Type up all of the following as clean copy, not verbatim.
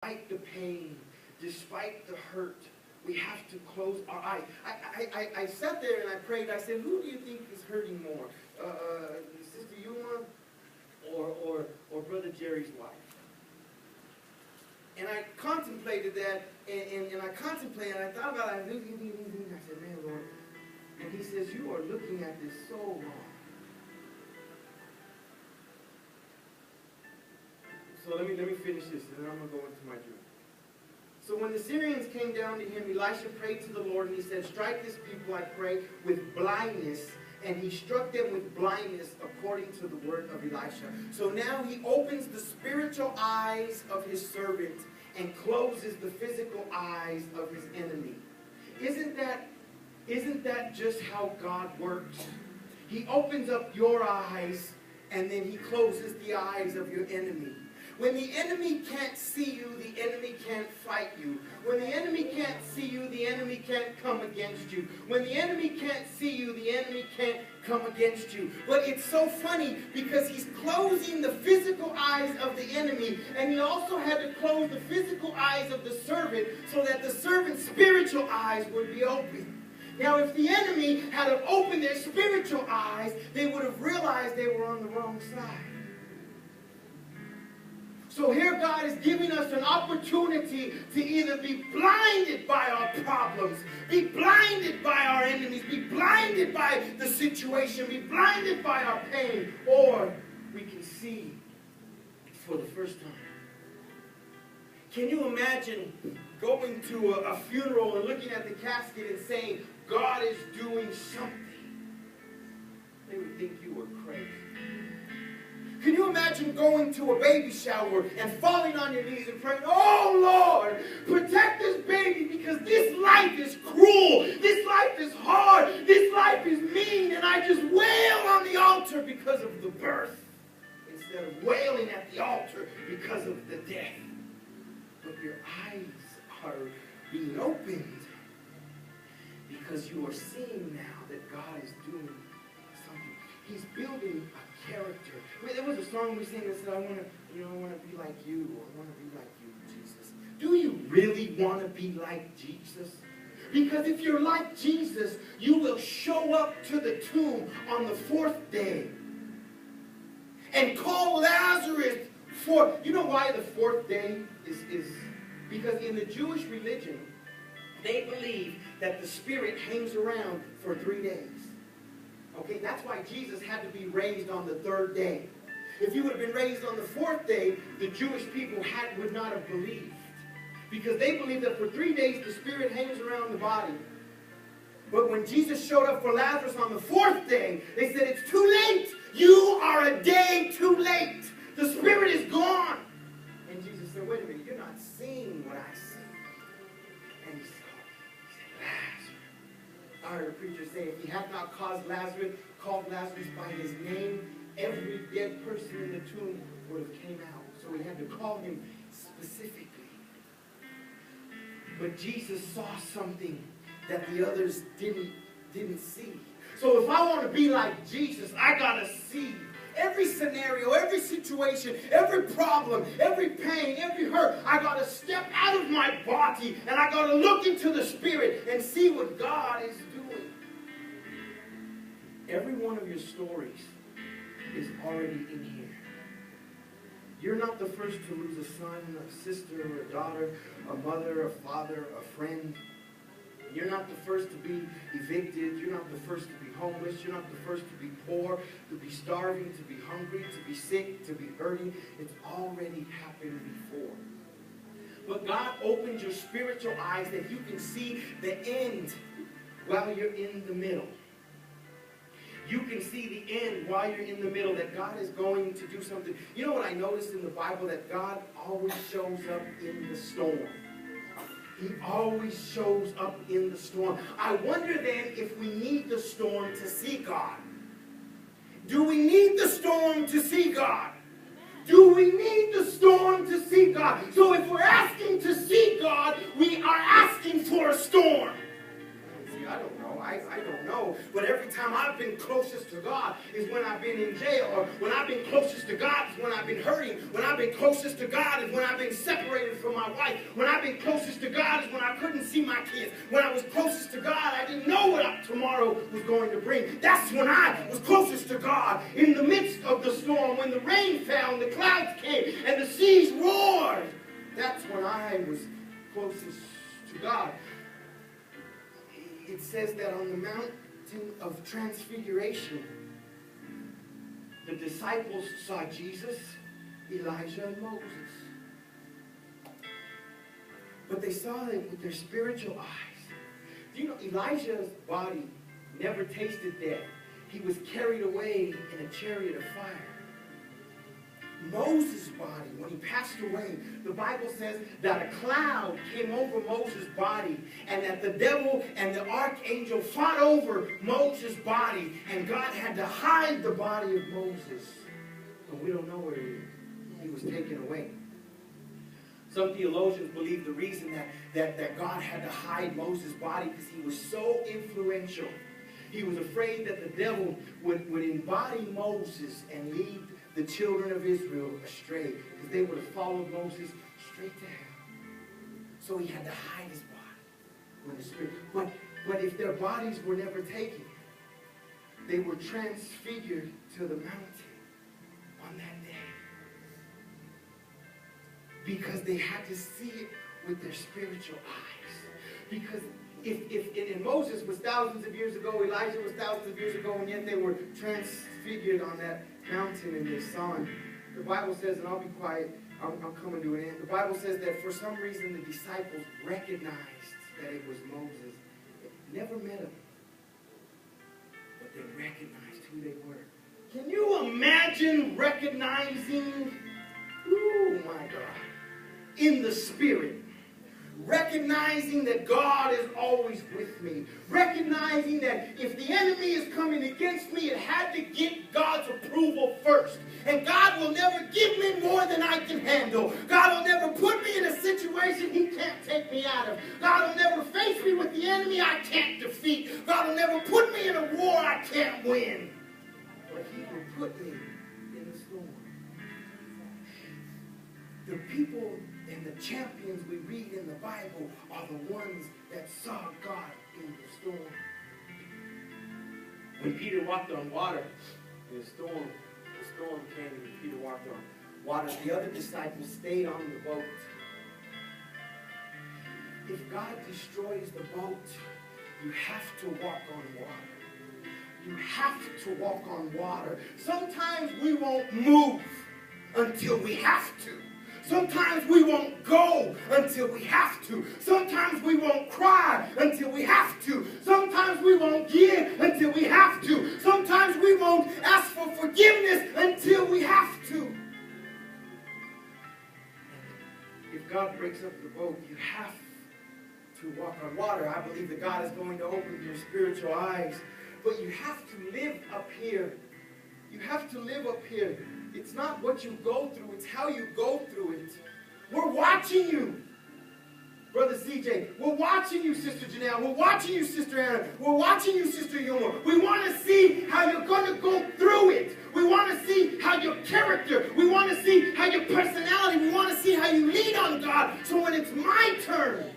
Despite the pain, despite the hurt, we have to close our eyes. I sat there and I prayed. I said, who do you think is hurting more? Sister Yuma or Brother Jerry's wife? And I contemplated that, and I contemplated, and I thought about it. I said, man, Lord. And he says, you are looking at this so wrong. So let me finish this, and then I'm going to go into my dream. So when the Syrians came down to him, Elisha prayed to the Lord, and he said, strike this people, I pray, with blindness. And he struck them with blindness according to the word of Elisha. So now he opens the spiritual eyes of his servant and closes the physical eyes of his enemy. Isn't that just how God works? He opens up your eyes and then he closes the eyes of your enemy. When the enemy can't see you, the enemy can't fight you. When the enemy can't see you, the enemy can't come against you. When the enemy can't see you, the enemy can't come against you. But it's so funny because he's closing the physical eyes of the enemy, and he also had to close the physical eyes of the servant so that the servant's spiritual eyes would be open. Now, if the enemy had opened their spiritual eyes, they would have realized they were on the wrong side. So here God is giving us an opportunity to either be blinded by our problems, be blinded by our enemies, be blinded by the situation, be blinded by our pain, or we can see for the first time. Can you imagine going to a funeral and looking at the casket and saying, God is doing something? They would think you were crazy. Can you imagine going to a baby shower and falling on your knees and praying, oh Lord, protect this baby because this life is cruel, this life is hard, this life is mean, and I just wail on the altar because of the birth instead of wailing at the altar because of the death. But your eyes are being opened because you are seeing now that God is doing something. He's building a character. I mean, there was a song we sang that said, I want to be like you, or I want to be like you, Jesus. Do you really want to be like Jesus? Because if you're like Jesus, you will show up to the tomb on the fourth day and call Lazarus for, you know why the fourth day is because in the Jewish religion, they believe that the spirit hangs around for 3 days. Okay, that's why Jesus had to be raised on the third day. If he would have been raised on the fourth day, the Jewish people would not have believed. Because they believed that for 3 days the spirit hangs around the body. But when Jesus showed up for Lazarus on the fourth day, they said, it's too late. You are a day too late. The spirit is gone. And Jesus said, wait a minute, you're not seeing what I see. And he said, Lazarus. I heard a preacher say, if he had not called Lazarus by his name, every dead person in the tomb would have came out. So he had to call him specifically. But Jesus saw something that the others didn't see. So if I want to be like Jesus, I got to see every scenario, every situation, every problem, every pain, every hurt. I got to step out of my body and I got to look into the spirit and see what God is doing. Every one of your stories is already in here. You're not the first to lose a son, a sister, a daughter, a mother, a father, a friend. You're not the first to be evicted. You're not the first to be homeless. You're not the first to be poor, to be starving, to be hungry, to be sick, to be hurting. It's already happened before. But God opened your spiritual eyes that you can see the end while you're in the middle. You can see the end while you're in the middle, that God is going to do something. You know what I noticed in the Bible? That God always shows up in the storm. He always shows up in the storm. I wonder then if we need the storm to see God. Do we need the storm to see God? Do we need the storm to see God? So if we're asking to see God, we are asking for a storm. See, I don't know. I don't know. But every time I've been closest to God is when I've been in jail. Or when I've been closest to God is when I've been hurting. When I've been closest to God is when I've been separated from my wife. When I've been closest to God is when I couldn't see my kids. When I was closest to God, I didn't know what tomorrow was going to bring. That's when I was closest to God. In the midst of the storm, when the rain fell, and the clouds came, and the seas roared. That's when I was closest to God. It says that on the mountain of transfiguration, the disciples saw Jesus, Elijah, and Moses. But they saw it with their spiritual eyes. Do you know Elijah's body never tasted death? He was carried away in a chariot of fire. Moses' body, when he passed away, the Bible says that a cloud came over Moses' body, and that the devil and the archangel fought over Moses' body, and God had to hide the body of Moses. And we don't know where he is. He was taken away. Some theologians believe the reason that God had to hide Moses' body because he was so influential. He was afraid that the devil would embody Moses and lead the children of Israel astray, because they would have followed Moses straight to hell. So he had to hide his body when the spirit. But if their bodies were never taken, they were transfigured to the mountain on that day, because they had to see it with their spiritual eyes. Because if Moses was thousands of years ago, Elijah was thousands of years ago, and yet they were transfigured on that mountain and they saw him. The Bible says, and I'll be quiet, I'm coming to an end. The Bible says that for some reason the disciples recognized that it was Moses. They never met him, but they recognized who they were. Can you imagine recognizing, oh my God, in the spirit? Recognizing that God is always with me. Recognizing that if the enemy is coming against me, it had to get God's approval first. And God will never give me more than I can handle. God will never put me in a situation He can't take me out of. God will never face me with the enemy I can't defeat. God will never put me in a war I can't win. But He will put me in the storm. The people and the champions we read in the Bible are the ones that saw God in the storm. When Peter walked on water, the storm came and Peter walked on water. The other disciples stayed on the boat. If God destroys the boat, you have to walk on water. You have to walk on water. Sometimes we won't move until we have to. Sometimes we won't go until we have to. Sometimes we won't cry until we have to. Sometimes we won't give until we have to. Sometimes we won't ask for forgiveness until we have to. If God breaks up the boat, you have to walk on water. I believe that God is going to open your spiritual eyes. But you have to live up here. You have to live up here. It's not what you go through, it's how you go through it. We're watching you, Brother CJ. We're watching you, Sister Janelle. We're watching you, Sister Anna. We're watching you, Sister Yuma. We want to see how you're going to go through it. We want to see how your character, we want to see how your personality, we want to see how you lean on God. So when it's my turn,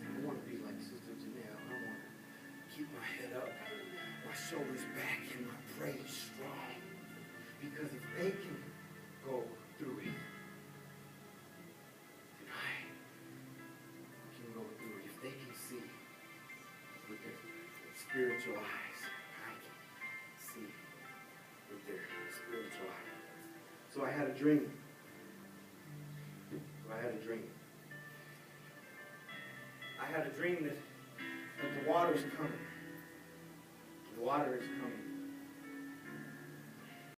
I want to be like Sister Janelle. I want to keep my head up, my shoulders back, and my praise strong. Because if they can go through it, then I can go through it. If they can see with their spiritual eyes, I can see with their spiritual eyes. So I had a dream. I had a dream that the water is coming. The water is coming.